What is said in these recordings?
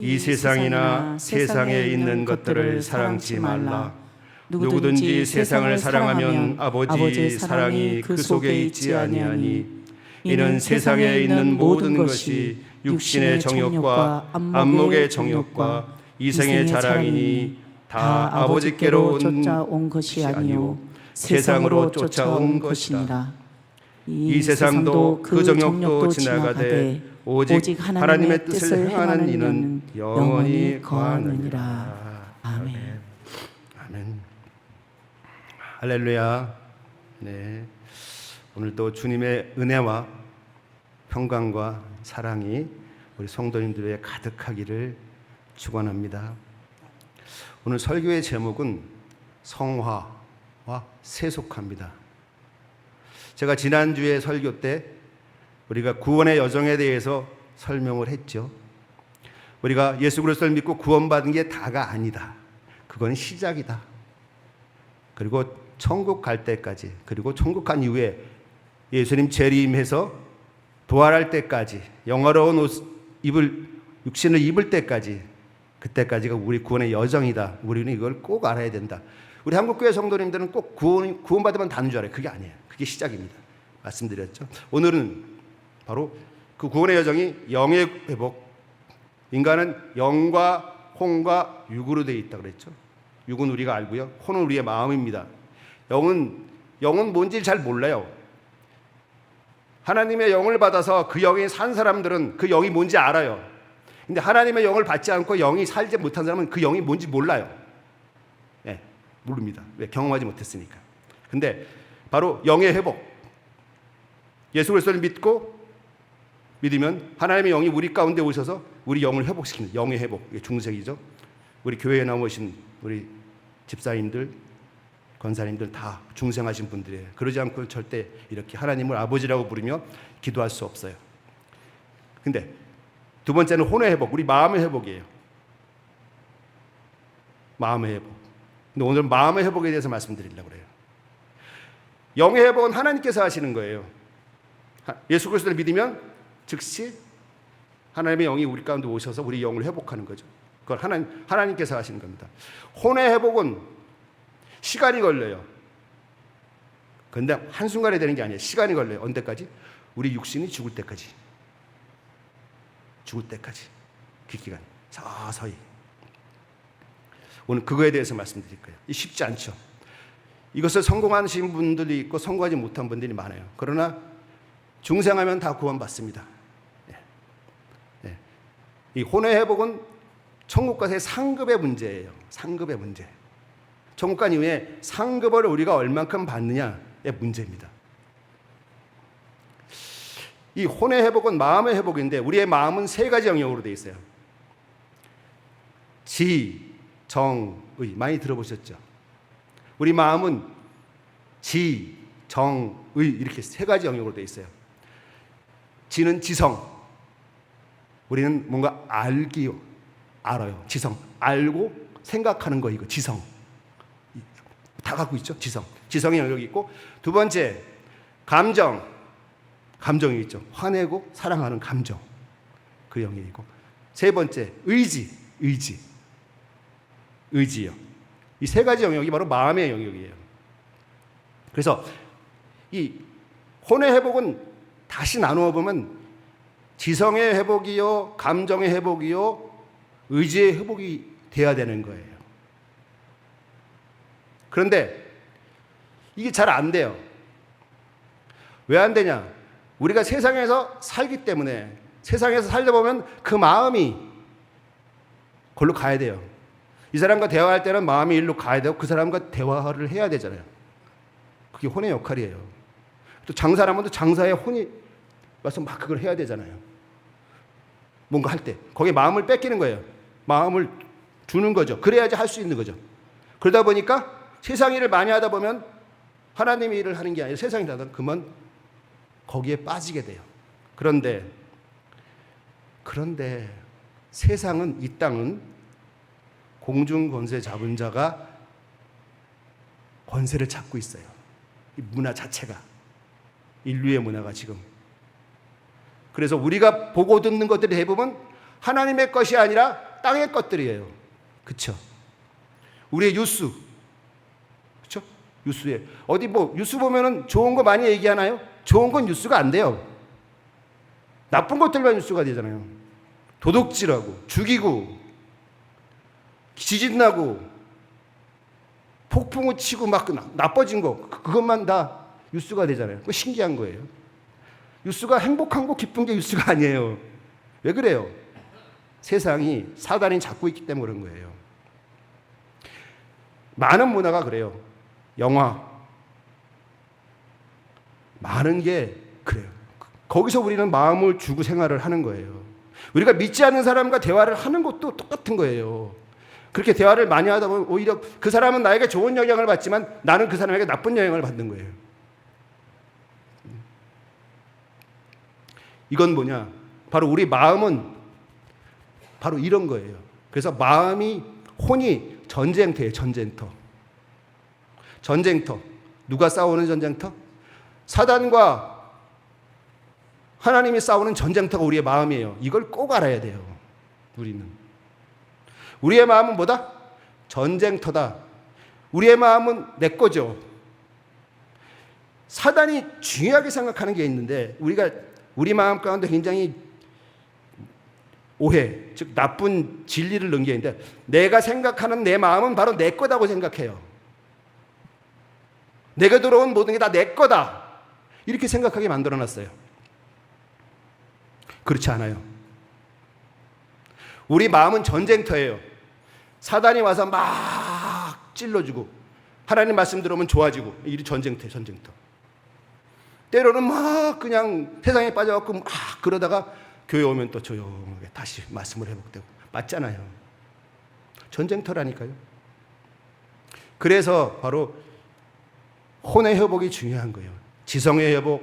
이 세상이나 세상에 있는 것들을 사랑치 말라. 누구든지 세상을 사랑하면 아버지 사랑이 그 속에 있지 아니하니 이는 세상에 있는 모든 것이 육신의 정욕과 안목의 정욕과 이생의 자랑이니 다 아버지께로 쫓아온 것이 아니요 세상으로 쫓아온 것이라. 이 세상도 그 정욕도 지나가되 오직 하나님의 뜻을 행하는 이는 영원히 거하느니라. 아멘. 아멘. 할렐루야. 네. 오늘도 주님의 은혜와 평강과 사랑이 우리 성도님들에게 가득하기를 축원합니다. 오늘 설교의 제목은 성화와 세속화입니다. 제가 지난주에 설교 때 우리가 구원의 여정에 대해서 설명을 했죠. 우리가 예수 그리스도를 믿고 구원받은 게 다가 아니다. 그건 시작이다. 그리고 천국 갈 때까지, 그리고 천국 간 이후에 예수님 재림해서 부활할 때까지, 영화로운 육신을 입을 때까지, 그때까지가 우리 구원의 여정이다. 우리는 이걸 꼭 알아야 된다. 우리 한국교회 성도님들은 꼭 구원받으면 다는 줄 알아요. 그게 아니에요. 그게 시작입니다. 말씀드렸죠. 오늘은 바로 그 구원의 여정이 영의 회복. 인간은 영과 혼과 육으로 되어 있다고 그랬죠. 육은 우리가 알고요. 혼은 우리의 마음입니다. 영은 뭔지 잘 몰라요. 하나님의 영을 받아서 그 영에 산 사람들은 그 영이 뭔지 알아요. 근데 하나님의 영을 받지 않고 영이 살지 못한 사람은 그 영이 뭔지 몰라요. 네, 모릅니다. 왜? 경험하지 못했으니까. 근데 바로 영의 회복. 예수 그리스도를 믿으면 하나님의 영이 우리 가운데 오셔서 우리 영을 회복시킵니다. 영의 회복. 이게 중세기죠. 우리 교회에 나오신 우리 집사님들, 권사님들 다 중생하신 분들이에요. 그러지 않고 절대 이렇게 하나님을 아버지라고 부르며 기도할 수 없어요. 근데 두 번째는 혼의 회복, 우리 마음의 회복이에요. 마음의 회복. 근데 오늘 마음의 회복에 대해서 말씀드리려고 그래요. 영의 회복은 하나님께서 하시는 거예요. 예수 그리스도를 믿으면 즉시 하나님의 영이 우리 가운데 오셔서 우리 영을 회복하는 거죠. 그걸 하나님께서 하시는 겁니다. 혼의 회복은 시간이 걸려요. 그런데 한순간에 되는 게 아니에요. 시간이 걸려요. 언제까지? 우리 육신이 죽을 때까지. 죽을 때까지. 그 기간. 서서히. 오늘 그거에 대해서 말씀드릴 거예요. 쉽지 않죠. 이것을 성공하신 분들이 있고 성공하지 못한 분들이 많아요. 그러나 중생하면 다 구원받습니다. 네. 이 혼의 회복은 천국과의 상급의 문제예요. 상급의 문제. 천국 간 이후에 상급을 우리가 얼만큼 받느냐의 문제입니다. 이 혼의 회복은 마음의 회복인데 우리의 마음은 세 가지 영역으로 되어 있어요. 지, 정, 의. 많이 들어보셨죠? 우리 마음은 지, 정, 의 이렇게 세 가지 영역으로 되어 있어요. 지는 지성. 우리는 뭔가 알아요. 지성. 알고 생각하는 거 이거 지성. 다 갖고 있죠. 지성의 영역이 있고, 두 번째 감정이 있죠. 화내고 사랑하는 감정, 그 영역이고, 세 번째 의지요. 이 세 가지 영역이 바로 마음의 영역이에요. 그래서 이 혼의 회복은 다시 나누어 보면 지성의 회복이요, 감정의 회복이요, 의지의 회복이 돼야 되는 거예요. 그런데 이게 잘 안 돼요. 왜 안 되냐? 우리가 세상에서 살기 때문에, 세상에서 살다 보면 그 마음이 걸로 가야 돼요. 이 사람과 대화할 때는 마음이 일로 가야 되고 그 사람과 대화를 해야 되잖아요. 그게 혼의 역할이에요. 또 장사라면 또 장사에 혼이 와서 막 그걸 해야 되잖아요. 뭔가 할 때 거기에 마음을 뺏기는 거예요. 마음을 주는 거죠. 그래야지 할 수 있는 거죠. 그러다 보니까 세상 일을 많이 하다 보면 하나님의 일을 하는 게 아니라 세상 일을 하다 그만 거기에 빠지게 돼요. 그런데 세상은, 이 땅은 공중 권세 잡은 자가 권세를 잡고 있어요. 이 문화 자체가, 인류의 문화가 지금. 그래서 우리가 보고 듣는 것들이 대부분 하나님의 것이 아니라 땅의 것들이에요. 그렇죠? 우리의 뉴스, 그렇죠? 뉴스에 어디 뭐 뉴스 보면은 좋은 거 많이 얘기하나요? 좋은 건 뉴스가 안 돼요. 나쁜 것들만 뉴스가 되잖아요. 도둑질하고 죽이고 지진 나고 폭풍우 치고 막 나빠진 거 그것만 다 뉴스가 되잖아요. 그거 신기한 거예요. 뉴스가 행복한 거 기쁜 게 뉴스가 아니에요. 왜 그래요? 세상이 사단이 잡고 있기 때문에 그런 거예요. 많은 문화가 그래요. 영화 많은 게 그래요. 거기서 우리는 마음을 주고 생활을 하는 거예요. 우리가 믿지 않는 사람과 대화를 하는 것도 똑같은 거예요. 그렇게 대화를 많이 하다 보면 오히려 그 사람은 나에게 좋은 영향을 받지만 나는 그 사람에게 나쁜 영향을 받는 거예요. 이건 뭐냐? 바로 우리 마음은 바로 이런 거예요. 그래서 마음이 혼이 전쟁터예요. 전쟁터. 누가 싸우는 전쟁터? 사단과 하나님이 싸우는 전쟁터가 우리의 마음이에요. 이걸 꼭 알아야 돼요. 우리의 마음은 뭐다? 전쟁터다. 우리의 마음은 내 거죠. 사단이 중요하게 생각하는 게 있는데 우리 마음 가운데 굉장히 오해, 즉 나쁜 진리를 넣은 게 있는데 내가 생각하는 내 마음은 바로 내 거다고 생각해요. 내가 들어온 모든 게 다 내 거다. 이렇게 생각하게 만들어놨어요. 그렇지 않아요. 우리 마음은 전쟁터예요. 사단이 와서 막 찔러주고 하나님 말씀 들어오면 좋아지고 이 전쟁터예요. 때로는 막 그냥 세상에 빠져갖고 막 그러다가 교회 오면 또 조용하게 다시 말씀을 회복되고 맞잖아요. 전쟁터라니까요. 그래서 바로 혼의 회복이 중요한 거예요. 지성의 회복,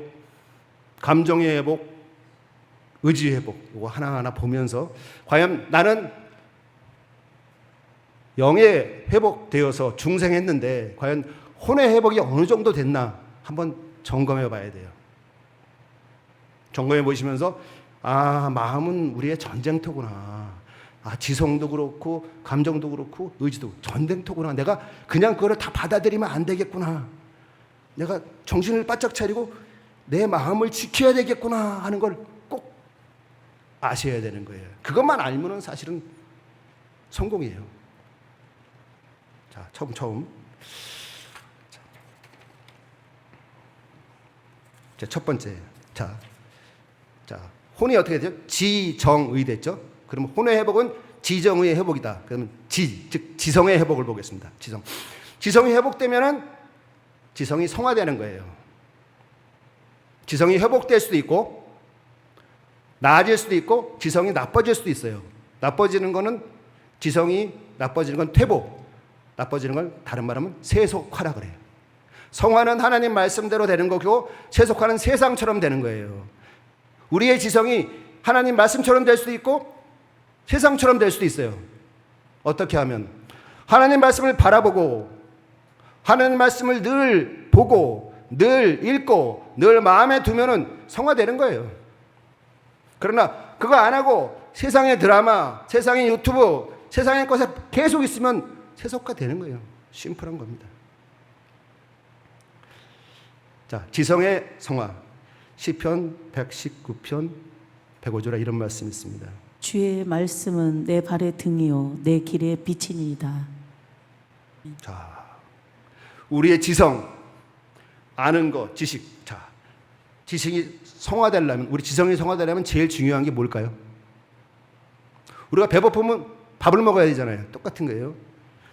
감정의 회복, 의지의 회복 이거 하나하나 보면서 과연 나는 영의 회복되어서 중생했는데 과연 혼의 회복이 어느 정도 됐나 한번 점검해 봐야 돼요. 점검해 보시면서 마음은 우리의 전쟁터구나. 지성도 그렇고 감정도 그렇고 의지도 전쟁터구나. 내가 그냥 그거를 다 받아들이면 안 되겠구나. 내가 정신을 바짝 차리고 내 마음을 지켜야 되겠구나 하는 걸 꼭 아셔야 되는 거예요. 그것만 알면은 사실은 성공이에요. 자, 처음. 자, 첫 번째. 자, 혼이 어떻게 되죠? 지정의 됐죠? 그러면 혼의 회복은 지정의 회복이다. 그러면 즉 지성의 회복을 보겠습니다. 지성이 회복되면은 지성이 성화되는 거예요. 지성이 회복될 수도 있고 나아질 수도 있고 지성이 나빠질 수도 있어요. 나빠지는 거는 지성이 나빠지는 건 퇴보, 나빠지는 걸 다른 말하면 세속화라 그래요. 성화는 하나님 말씀대로 되는 거고 세속화는 세상처럼 되는 거예요. 우리의 지성이 하나님 말씀처럼 될 수도 있고 세상처럼 될 수도 있어요. 어떻게 하면? 하나님 말씀을 바라보고 하나님 말씀을 늘 보고 늘 읽고 늘 마음에 두면은 성화되는 거예요. 그러나 그거 안 하고 세상의 드라마, 세상의 유튜브, 세상의 것에 계속 있으면 세속화 되는 거예요. 심플한 겁니다. 자, 지성의 성화. 시편 119편 105조라 이런 말씀이 있습니다. 주의 말씀은 내 발의 등이요 내 길의 빛이니이다. 자, 우리의 지성, 아는 것, 지식. 자, 지식이 성화되려면, 우리 지성이 성화되려면 제일 중요한 게 뭘까요? 우리가 배고프면 밥을 먹어야 되잖아요. 똑같은 거예요.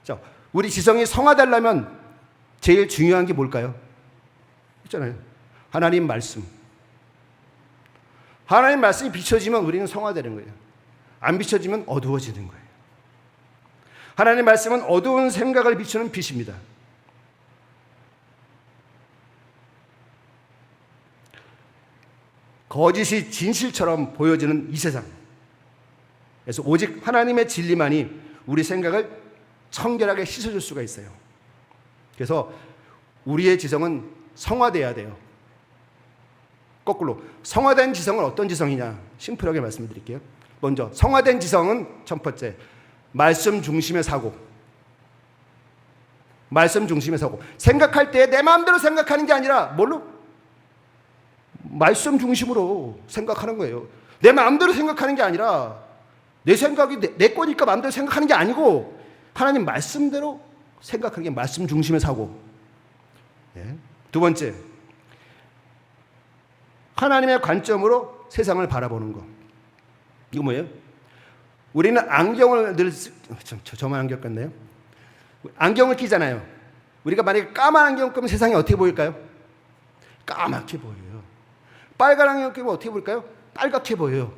자, 우리 지성이 성화되려면 제일 중요한 게 뭘까요? 있잖아요. 하나님 말씀. 하나님 말씀이 비춰지면 우리는 성화되는 거예요. 안 비춰지면 어두워지는 거예요. 하나님 말씀은 어두운 생각을 비추는 빛입니다. 거짓이 진실처럼 보여지는 이 세상. 그래서 오직 하나님의 진리만이 우리 생각을 청결하게 씻어줄 수가 있어요. 그래서 우리의 지성은 성화돼야 돼요. 거꾸로 성화된 지성은 어떤 지성이냐? 심플하게 말씀드릴게요. 먼저 성화된 지성은 첫 번째 말씀 중심의 사고. 말씀 중심의 사고. 생각할 때 내 마음대로 생각하는 게 아니라 뭘로? 말씀 중심으로 생각하는 거예요. 내 마음대로 생각하는 게 아니라 내 생각이 내 거니까 마음대로 생각하는 게 아니고 하나님 말씀대로 생각하는 게 말씀 중심의 사고. 예. 두 번째, 하나님의 관점으로 세상을 바라보는 거. 이거 뭐예요? 우리는 안경을 늘 저만 안경 꼈네요. 안경을 끼잖아요. 우리가 만약에 까만 안경 끼면 세상이 어떻게 보일까요? 까맣게 보여요. 빨간 안경 끼면 어떻게 보일까요? 빨갛게 보여요.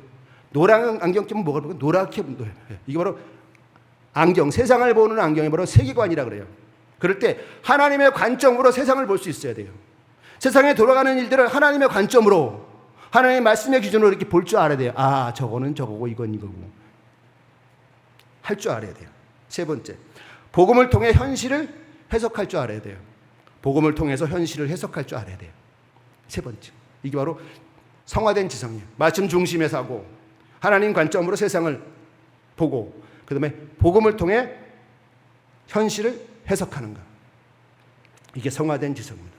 노란 안경 끼면 뭐가 보일까요? 노랗게 보여요. 이게 바로 안경, 세상을 보는 안경이 바로 세계관이라 그래요. 그럴 때 하나님의 관점으로 세상을 볼 수 있어야 돼요. 세상에 돌아가는 일들을 하나님의 관점으로, 하나님의 말씀의 기준으로 이렇게 볼 줄 알아야 돼요. 아, 저거는 저거고 이건 이거고 할 줄 알아야 돼요. 세 번째, 복음을 통해 현실을 해석할 줄 알아야 돼요. 복음을 통해서 현실을 해석할 줄 알아야 돼요. 세 번째, 이게 바로 성화된 지성이에요. 말씀 중심의 사고, 하나님 관점으로 세상을 보고 그 다음에 복음을 통해 현실을 해석하는 것. 이게 성화된 지성입니다.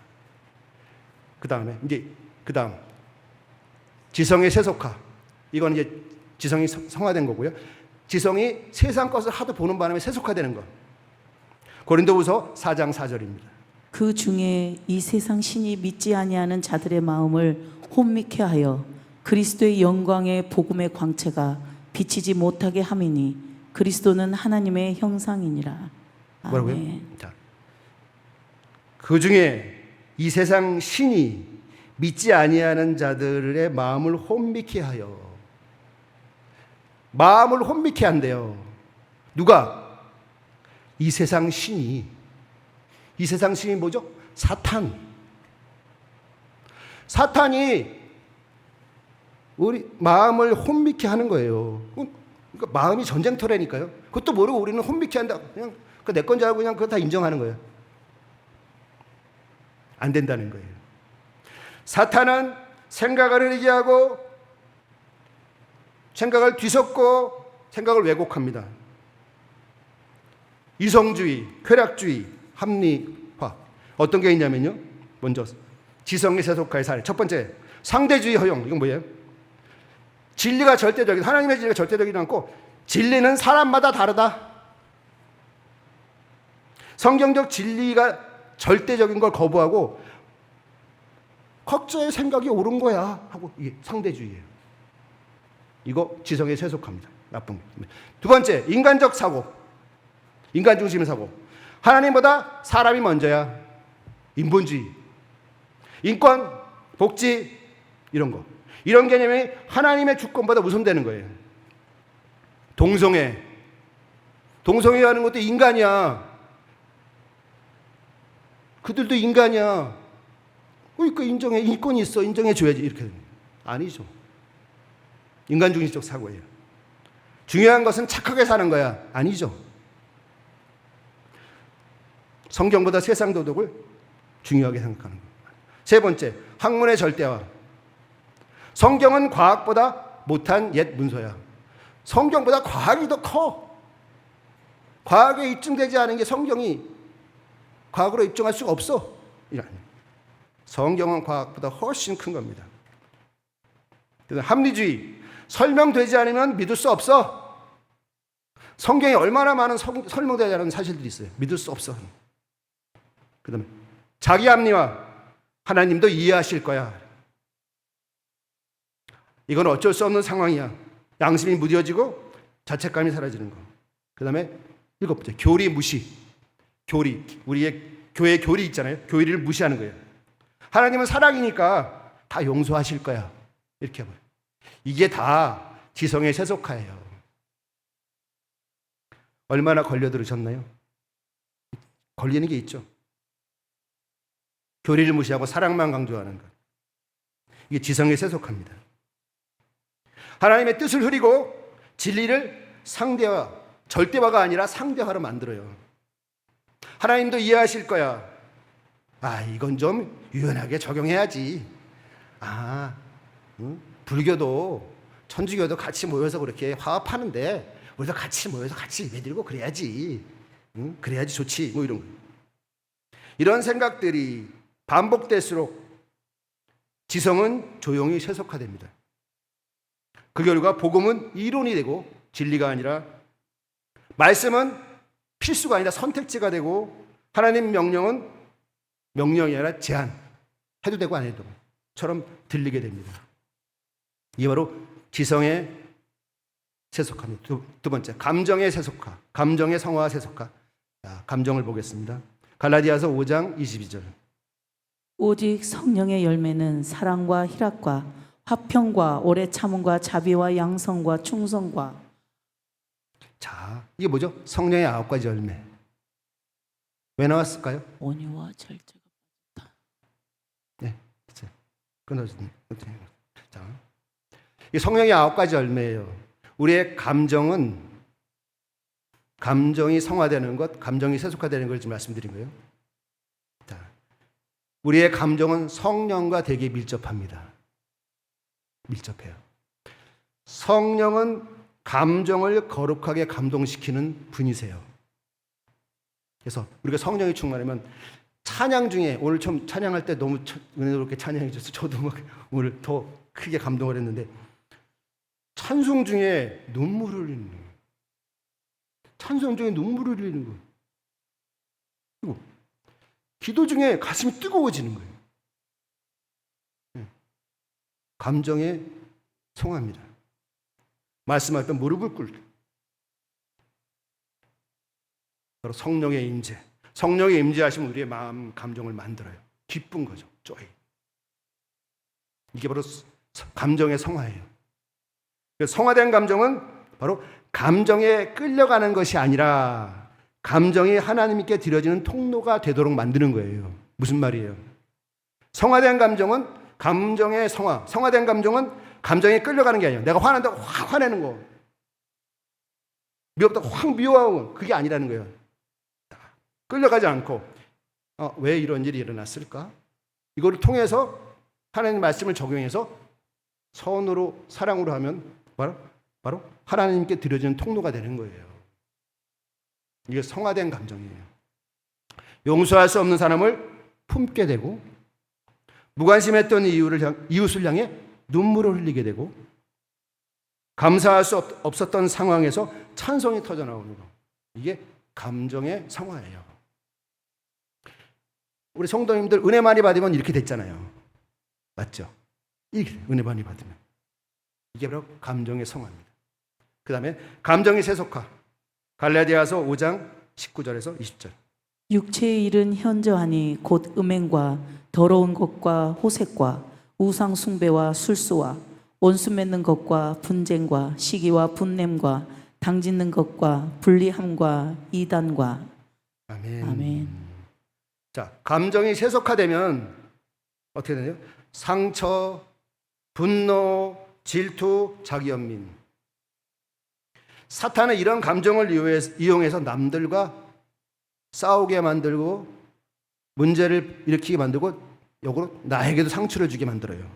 그 다음 지성의 세속화. 이건 이제 지성이 성화된 거고요. 지성이 세상 것을 하도 보는 바람에 세속화되는 것. 고린도후서 4장 4절입니다. 그 중에 이 세상 신이 믿지 아니하는 자들의 마음을 혼미케 하여 그리스도의 영광의 복음의 광채가 비치지 못하게 함이니 그리스도는 하나님의 형상이니라. 뭐라고요? 아멘. 자, 그 중에 이 세상 신이 믿지 아니하는 자들의 마음을 혼미케 하여. 마음을 혼미케 한대요. 누가? 이 세상 신이. 이 세상 신이 뭐죠? 사탄이 우리 마음을 혼미케 하는 거예요. 그러니까 마음이 전쟁터라니까요. 그것도 모르고 우리는 혼미케 한다. 그냥 내 건 줄 알고 그냥 그거 다 인정하는 거예요. 안 된다는 거예요. 사탄은 생각을 흐리게 하고 생각을 뒤섞고 생각을 왜곡합니다. 이성주의, 쾌락주의, 합리화. 어떤 게 있냐면요. 먼저 지성의 세속화의 사례. 첫 번째, 상대주의 허용. 이건 뭐예요? 진리가 절대적이다. 하나님의 진리가 절대적이지 않고 진리는 사람마다 다르다. 성경적 진리가 절대적인 걸 거부하고 각자의 생각이 옳은 거야 하고, 이게 상대주의예요. 이거 지성의 세속화입니다. 나쁜 거. 두 번째, 인간적 사고. 인간 중심의 사고. 하나님보다 사람이 먼저야. 인본주의. 인권, 복지 이런 거. 이런 개념이 하나님의 주권보다 우선되는 거예요. 동성애. 동성애 하는 것도 인간이야. 그들도 인간이야. 그러니까 인정해. 인권이 있어. 인정해줘야지. 이렇게 됩니다. 아니죠. 인간중심적 사고예요. 중요한 것은 착하게 사는 거야. 아니죠. 성경보다 세상 도덕을 중요하게 생각하는 거예요. 세 번째, 학문의 절대화. 성경은 과학보다 못한 옛 문서야. 성경보다 과학이 더 커. 과학에 입증되지 않은 게 성경이 과학으로 입증할 수가 없어. 성경은 과학보다 훨씬 큰 겁니다. 합리주의. 설명되지 않으면 믿을 수 없어. 성경에 얼마나 많은 설명되지 않은 사실들이 있어요. 믿을 수 없어. 그 다음에 자기 합리화. 하나님도 이해하실 거야. 이건 어쩔 수 없는 상황이야. 양심이 무뎌지고 자책감이 사라지는 거. 그 다음에 일곱 번째, 교리 무시. 교리. 우리의 교회 교리 있잖아요. 교리를 무시하는 거예요. 하나님은 사랑이니까 다 용서하실 거야. 이렇게 해봐요. 이게 다 지성의 세속화예요. 얼마나 걸려들으셨나요? 걸리는 게 있죠. 교리를 무시하고 사랑만 강조하는 것. 이게 지성의 세속화입니다. 하나님의 뜻을 흐리고 진리를 상대화, 절대화가 아니라 상대화로 만들어요. 하나님도 이해하실 거야. 아, 이건 좀 유연하게 적용해야지. 불교도 천주교도 같이 모여서 그렇게 화합하는데 우리도 같이 모여서 같이 예배 드리고 그래야지. 응? 그래야지 좋지. 뭐 이런 거. 이런 생각들이 반복될수록 지성은 조용히 세속화됩니다. 그 결과 복음은 이론이 되고 진리가 아니라, 말씀은 필수가 아니라 선택지가 되고, 하나님 명령은 명령이 아니라 제한, 해도 되고 안 해도 처럼 들리게 됩니다. 이게 바로 지성의 세속화입니다. 두 번째, 감정의 세속화, 감정의 성화 세속화. 자, 감정을 보겠습니다. 갈라디아서 5장 22절. 오직 성령의 열매는 사랑과 희락과 화평과 오래 참음과 자비와 양성과 충성과. 자, 이게 뭐죠? 성령의 9가지 열매. 왜 나왔을까요? 온유와 절제가. 네, 끊어주세요. 자, 이 성령의 9가지 열매예요. 우리의 감정이 성화되는 것, 감정이 세속화되는 걸 지금 말씀드린 거예요. 자, 우리의 감정은 성령과 되게 밀접합니다. 밀접해요. 성령은 감정을 거룩하게 감동시키는 분이세요. 그래서 우리가 성령이 충만하면 찬양 중에, 오늘 처음 찬양할 때 너무 은혜롭게 찬양해 주셔서 저도 막 오늘 더 크게 감동을 했는데, 찬송 중에 눈물을 흘리는 거예요. 찬송 중에 눈물을 흘리는 거예요. 그리고 기도 중에 가슴이 뜨거워지는 거예요. 감정의 성화입니다. 말씀할 때 무릎을 꿇고, 바로 성령의 임재. 성령의 임재하시면 우리의 마음, 감정을 만들어요. 기쁜 거죠. joy. 이게 바로 감정의 성화예요. 성화된 감정은 바로 감정에 끌려가는 것이 아니라 감정이 하나님께 드려지는 통로가 되도록 만드는 거예요. 무슨 말이에요? 성화된 감정은 감정의 성화. 성화된 감정은 감정에 끌려가는 게 아니에요. 내가 화난다고 확 화내는 거, 미웠다고 확 미워하고, 그게 아니라는 거예요. 끌려가지 않고, 왜 이런 일이 일어났을까? 이거를 통해서 하나님 말씀을 적용해서 선으로, 사랑으로 하면 바로 하나님께 드려지는 통로가 되는 거예요. 이게 성화된 감정이에요. 용서할 수 없는 사람을 품게 되고, 무관심했던 이웃을 향해 눈물을 흘리게 되고, 감사할 수 없었던 상황에서 찬송이 터져 나오는 거. 이게 감정의 성화예요. 우리 성도님들 은혜 많이 받으면 이렇게 됐잖아요. 맞죠? 이게 은혜 많이 받으면. 이게 바로 감정의 성화입니다. 그 다음에 감정의 세속화. 갈라디아서 5장 19절에서 20절. 육체의 일은 현저하니 곧 음행과 더러운 것과 호색과 우상 숭배와 술수와 원수 맺는 것과 분쟁과 시기와 분냄과 당짓는 것과 불리함과 이단과. 아멘. 아멘. 자, 감정이 세속화되면 어떻게 되나요? 상처, 분노, 질투, 자기연민. 사탄은 이런 감정을 이용해서 남들과 싸우게 만들고, 문제를 일으키게 만들고, 역으로 나에게도 상처를 주게 만들어요.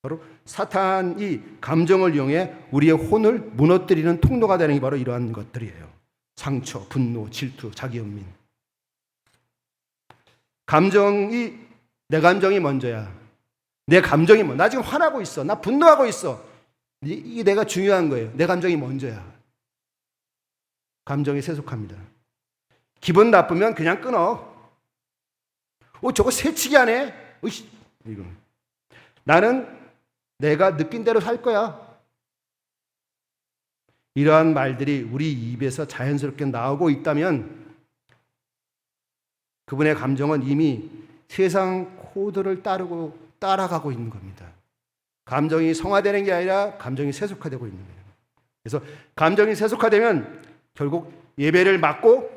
바로 사탄이 감정을 이용해 우리의 혼을 무너뜨리는 통로가 되는 게 바로 이러한 것들이에요. 상처, 분노, 질투, 자기연민. 내 감정이 먼저야. 내 감정이 나 지금 화나고 있어. 나 분노하고 있어. 이게 내가 중요한 거예요. 내 감정이 먼저야. 감정이 세속합니다. 기분 나쁘면 그냥 끊어. 저거 새치기 하네. 이거. 나는 내가 느낀 대로 살 거야. 이러한 말들이 우리 입에서 자연스럽게 나오고 있다면 그분의 감정은 이미 세상 코드를 따라가고 있는 겁니다. 감정이 성화되는 게 아니라 감정이 세속화되고 있는 거예요. 그래서 감정이 세속화되면 결국 예배를 막고,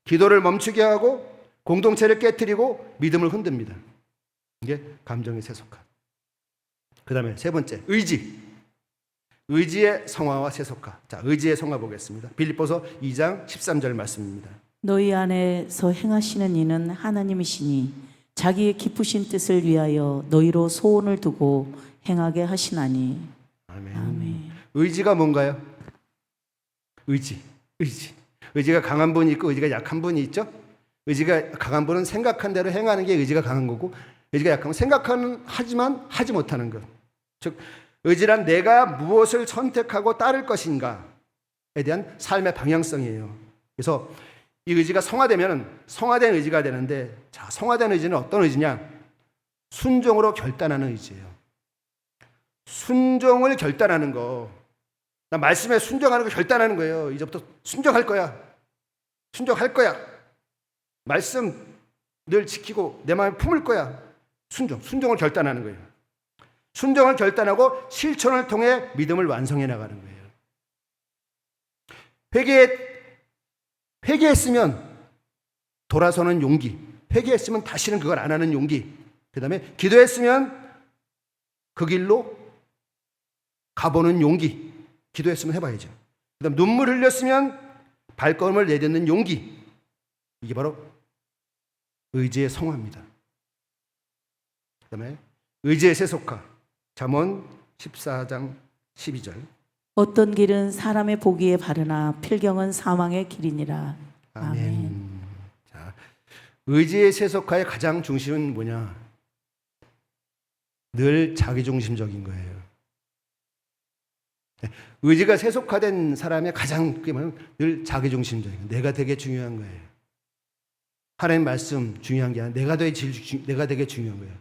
기도를 멈추게 하고, 공동체를 깨트리고, 믿음을 흔듭니다. 이게 감정의 세속화. 그 다음에 세 번째, 의지의 성화와 세속화. 자, 의지의 성화 보겠습니다. 빌립보서 2장 13절 말씀입니다. 너희 안에서 행하시는 이는 하나님이시니 자기의 기쁘신 뜻을 위하여 너희로 소원을 두고 행하게 하시나니. 아멘. 아멘. 의지가 뭔가요? 의지. 의지가 강한 분이 있고 의지가 약한 분이 있죠. 의지가 강한 분은 생각한 대로 행하는 게 의지가 강한 거고, 의지가 약한 건 생각하는 하지만 하지 못하는 것. 즉 의지란 내가 무엇을 선택하고 따를 것인가에 대한 삶의 방향성이에요. 그래서 이 의지가 성화되면 성화된 의지가 되는데, 자, 성화된 의지는 어떤 의지냐? 순종으로 결단하는 의지예요. 순종을 결단하는 거. 나 말씀에 순종하는 거 결단하는 거예요. 이제부터 순종할 거야. 순종할 거야. 말씀 늘 지키고 내 마음에 품을 거야. 순종을 결단하는 거예요. 순종을 결단하고 실천을 통해 믿음을 완성해 나가는 거예요. 회개했으면 돌아서는 용기, 회개했으면 다시는 그걸 안 하는 용기, 그 다음에 기도했으면 그 길로 가보는 용기, 기도했으면 해봐야죠. 그 다음 눈물 흘렸으면 발걸음을 내딛는 용기, 이게 바로 의지의 성화입니다. 그 다음에 의지의 세속화, 잠언 14장 12절. 어떤 길은 사람의 보기에 바르나 필경은 사망의 길이니라. 아멘. 자, 의지의 세속화의 가장 중심은 뭐냐? 늘 자기중심적인 거예요. 의지가 세속화된 사람의 가장 그게 뭐냐면 늘 자기중심적인 거예요. 내가 되게 중요한 거예요. 하나님 말씀 중요한 게 아니라 내가 되게 중요한 거예요.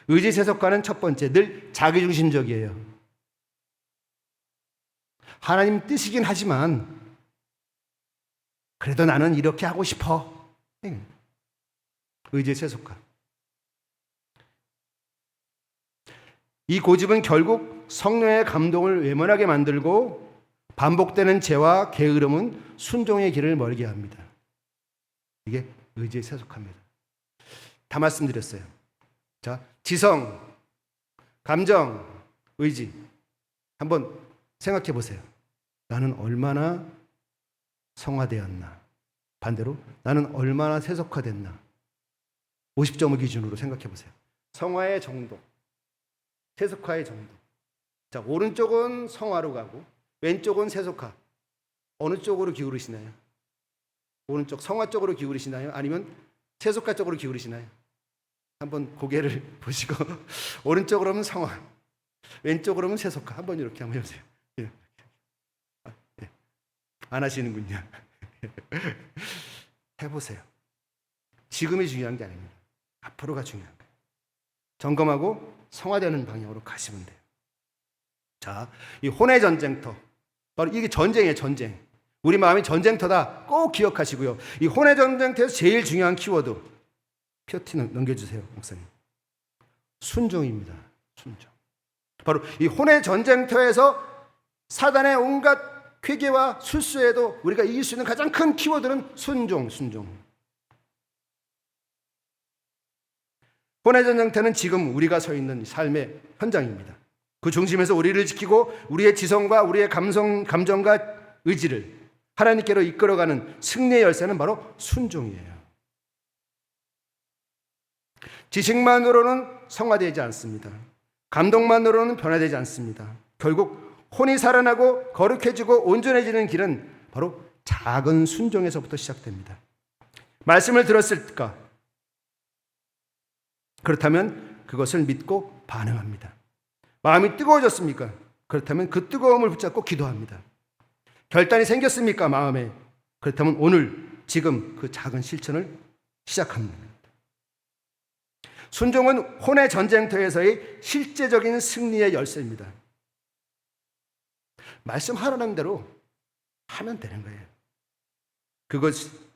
의지 세속화는 첫 번째, 늘 자기중심적이에요. 하나님 뜻이긴 하지만 그래도 나는 이렇게 하고 싶어. 의지의 세속화. 이 고집은 결국 성령의 감동을 외면하게 만들고 반복되는 죄와 게으름은 순종의 길을 멀게 합니다. 이게 의지의 세속화입니다. 다 말씀드렸어요. 자, 지성, 감정, 의지. 한번 생각해 보세요. 나는 얼마나 성화되었나? 반대로 나는 얼마나 세속화됐나? 50점을 기준으로 생각해 보세요. 성화의 정도, 세속화의 정도. 자, 오른쪽은 성화로 가고 왼쪽은 세속화. 어느 쪽으로 기울이시나요? 오른쪽 성화 쪽으로 기울이시나요? 아니면 세속화 쪽으로 기울이시나요? 한번 고개를 보시고 오른쪽으로 하면 성화, 왼쪽으로 하면 세속화. 한번 이렇게 한번 해보세요. 예. 예. 안 하시는군요. 해보세요. 지금이 중요한 게 아닙니다. 앞으로가 중요한 거예요. 점검하고 성화되는 방향으로 가시면 돼요. 자, 이 혼의 전쟁터. 바로 이게 전쟁이에요, 전쟁. 우리 마음이 전쟁터다. 꼭 기억하시고요. 이 혼의 전쟁터에서 제일 중요한 키워드. 표티 넘겨주세요, 목사님. 순종입니다. 순종. 바로 이 혼의 전쟁터에서 사단의 온갖 회개와 술수에도 우리가 이길 수 있는 가장 큰 키워드는 순종. 혼의 전쟁터는 지금 우리가 서 있는 삶의 현장입니다. 그 중심에서 우리를 지키고 우리의 지성과 우리의 감정과 의지를 하나님께로 이끌어가는 승리의 열쇠는 바로 순종이에요. 지식만으로는 성화되지 않습니다. 감동만으로는 변화되지 않습니다. 결국 혼이 살아나고 거룩해지고 온전해지는 길은 바로 작은 순종에서부터 시작됩니다. 말씀을 들었을까? 그렇다면 그것을 믿고 반응합니다. 마음이 뜨거워졌습니까? 그렇다면 그 뜨거움을 붙잡고 기도합니다. 결단이 생겼습니까? 마음에. 그렇다면 오늘 지금 그 작은 실천을 시작합니다. 순종은 혼의 전쟁터에서의 실제적인 승리의 열쇠입니다. 말씀하라는 대로 하면 되는 거예요.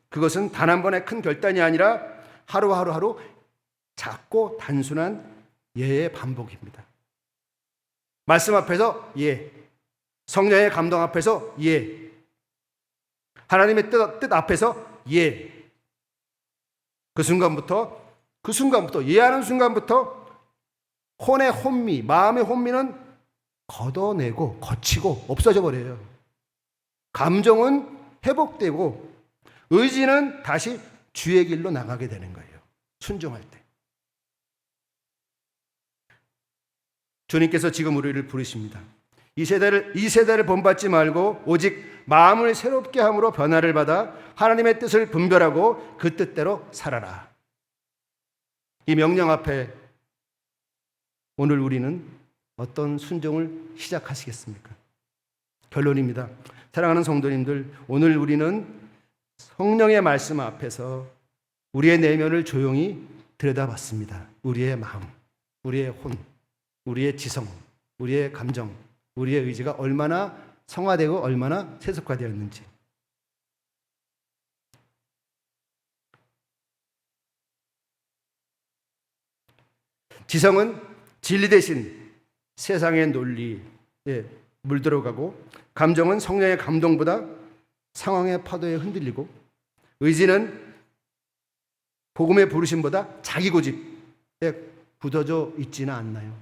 그것은 단 한 번의 큰 결단이 아니라 하루 작고 단순한 예의 반복입니다. 말씀 앞에서 예, 성령의 감동 앞에서 예, 하나님의 뜻 앞에서 예. 그 순간부터 예하는 순간부터 혼의 혼미, 마음의 혼미는 걷어내고 거치고 없어져 버려요. 감정은 회복되고 의지는 다시 주의 길로 나가게 되는 거예요. 순종할 때. 주님께서 지금 우리를 부르십니다. 이 세대를 본받지 말고 오직 마음을 새롭게 함으로 변화를 받아 하나님의 뜻을 분별하고 그 뜻대로 살아라. 이 명령 앞에 오늘 우리는 어떤 순종을 시작하시겠습니까? 결론입니다. 사랑하는 성도님들, 오늘 우리는 성령의 말씀 앞에서 우리의 내면을 조용히 들여다봤습니다. 우리의 마음, 우리의 혼, 우리의 지성, 우리의 감정, 우리의 의지가 얼마나 성화되고 얼마나 세속화되었는지. 지성은 진리 대신 세상의 논리에 물들어가고, 감정은 성령의 감동보다 상황의 파도에 흔들리고, 의지는 복음의 부르심보다 자기 고집에 굳어져 있지는 않나요?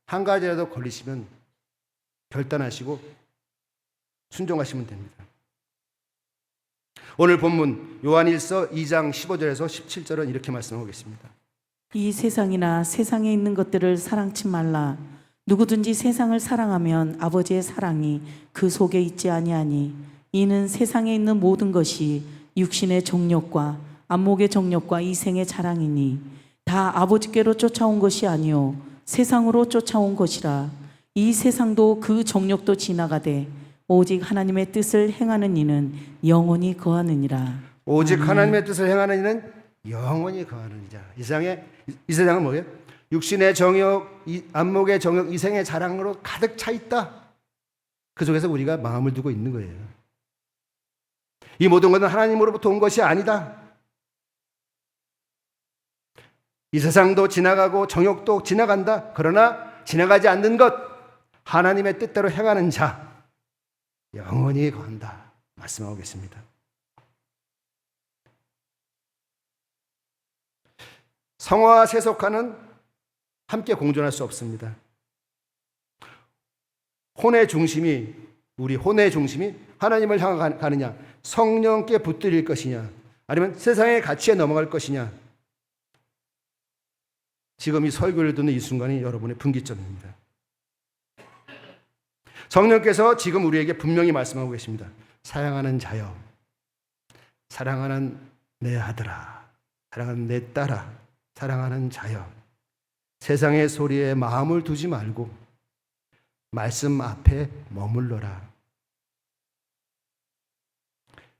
한 가지라도 걸리시면 결단하시고 순종하시면 됩니다. 오늘 본문 요한일서 2장 15절에서 17절은 이렇게 말씀하고 있습니다. 이 세상이나 세상에 있는 것들을 사랑치 말라. 누구든지 세상을 사랑하면 아버지의 사랑이 그 속에 있지 아니하니, 이는 세상에 있는 모든 것이 육신의 정욕과 안목의 정욕과 이생의 자랑이니 다 아버지께로 쫓아온 것이 아니요 세상으로 쫓아온 것이라. 이 세상도 그 정욕도 지나가되 오직 하나님의 뜻을 행하는 이는 영원히 거하느니라. 오직 하나님의 뜻을 행하는 이는 영원히 거하는 이자. 이 세상은 뭐예요? 육신의 정욕, 안목의 정욕, 이생의 자랑으로 가득 차 있다. 그 속에서 우리가 마음을 두고 있는 거예요. 이 모든 것은 하나님으로부터 온 것이 아니다. 이 세상도 지나가고 정욕도 지나간다. 그러나 지나가지 않는 것, 하나님의 뜻대로 행하는 자 영원히 거한다 말씀하고 계십니다. 성화와 세속화는 함께 공존할 수 없습니다. 우리 혼의 중심이 하나님을 향해 가느냐, 성령께 붙들릴 것이냐, 아니면 세상의 가치에 넘어갈 것이냐. 지금 이 설교를 듣는 이 순간이 여러분의 분기점입니다. 성령께서 지금 우리에게 분명히 말씀하고 계십니다. 사랑하는 자여, 사랑하는 내 아들아, 사랑하는 내 딸아, 사랑하는 자여, 세상의 소리에 마음을 두지 말고 말씀 앞에 머물러라.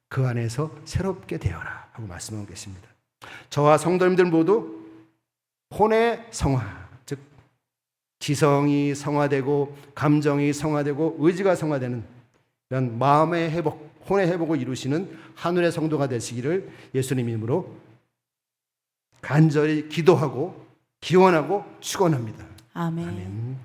그 안에서 새롭게 되어라 하고 말씀하고 계십니다. 저와 성도님들 모두 혼의 성화, 즉 지성이 성화되고 감정이 성화되고 의지가 성화되는 이런 마음의 회복, 혼의 회복을 이루시는 하늘의 성도가 되시기를 예수님 이름으로 간절히 기도하고 기원하고 축원합니다. 아멘. 아멘.